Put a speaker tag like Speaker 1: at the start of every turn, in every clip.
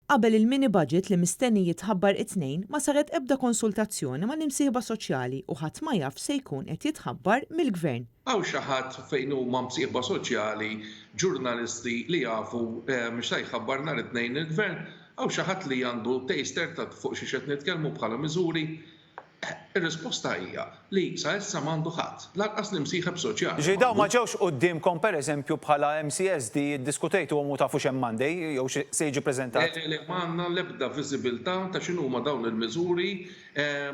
Speaker 1: Qabel il-mini budget li mistenni jitħabbar it-tnejn ma saret ebda konsultazzjoni ma' nimsieħba soċjali u ħadd ma jaf se jkun qed jitħabbar mill-gvern.
Speaker 2: Għaw xaħat fejn huma msieħba soċjali, ġurnalisti li jafu mhux se jħabbar nhar it-tnejn il-gvern, għaw xaħat li għandu taster ta' fuq xi qed nitkellmu bħala miżuri. Ir-risposta hija li sa issa m'għandu ħadd, lanqas l-imsieħeb soċjali.
Speaker 3: Ġej dawn ma ġewx qudiemkom pereżempju bħala MCSD ddiskutejtu u tafux hemm Monday jew se jiġi preżentat?
Speaker 2: M'għandna l-ebda viżibilità ta' x'inhuma dawn il-miżuri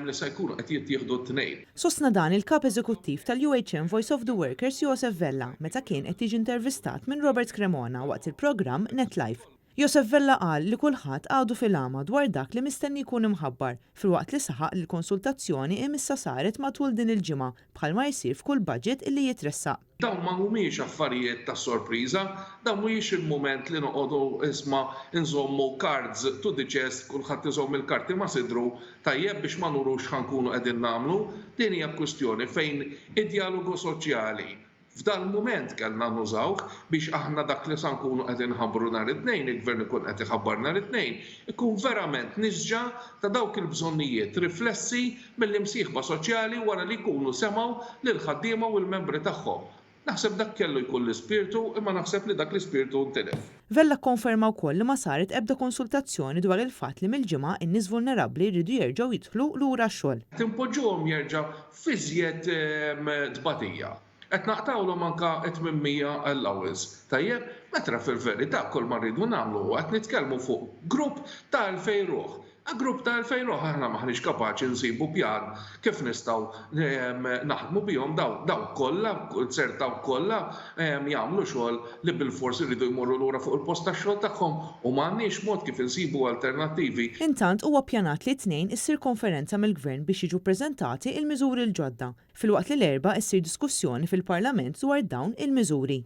Speaker 2: li se jkunu qed jittieħdu t-tnejn.
Speaker 1: Sostna dan il-kap eżekuttiv tal-UHM Voice of the Workers Joseph Vella meta kien qed jiġi intervistat minn Robert Cremona waqt il-programm NetLife. Joseph Vella qal li kulħadd għadu fil-għama dwar dak li mistenni jkun imħabbar filwaqt li saħaq li l-konsultazzjoni imissa saret matul din il-ġimgħa bħalma jsir f'kull budget illi jitressaq.
Speaker 2: Dawn ma humiex affarijiet ta' sorpriża, dawn mhuwiex il-mument li noqogħdu isma' nżommu cards to the chest, kulħadd iżomm il-karti ma' sidru tajjeb biex ma nurux ħankunu qegħdin nagħmlu. Din hija kwistjoni fejn id-dialogu soċjali f'dan il-mument kellna nużawh biex aħna dak li sa nkunu qed inħabbru nhar it-tnejn, il-gvern ikun qed iħabbar nhar it-tnejn, ikun verament nisġa ta' dawk il-bżonnijiet riflessi mill-imsieħba soċjali wara li jkunu semgħu lil ħaddiema u l-membri tagħhom. Naħseb dak kellu jkun l-ispirtu imma naħseb li dak l-ispirtu ntilef.
Speaker 1: Vella kkonferma wkoll li ma saret ebda konsultazzjoni dwar il-fatt li mill-ġimgħa in-nies vulnerabbli jridu jerġgħu jidħlu lura x-xogħol.
Speaker 2: Timpoġġuhom jerġa' fi żjed tbatija. Qed naqtawlhom anke 800 allowance. Tajjeb, meta fil-verità kull ma rridu nagħmlu qed nitkellmu fuq grupp ta' 2000 ruħ. Grupp ta' 2000 ruħ aħna maħniex kapaċi nsibu pjan kif nistgħu naħdmu bihom daw kollha, sertaw kollha jagħmlu xogħol li bil-fors iridu jmorru lura fuq il-post tax-xogħol tagħhom u m'għandniex mod kif insibu alternattivi.
Speaker 1: Intant huwa ppjanat li t-tnejn issir konferenza mill-gvern biex jiġu ppreżentati il-miżuri l-ġodda, filwaqt li l-erba' issir diskussjoni fil-Parlament dwar dawn il-miżuri.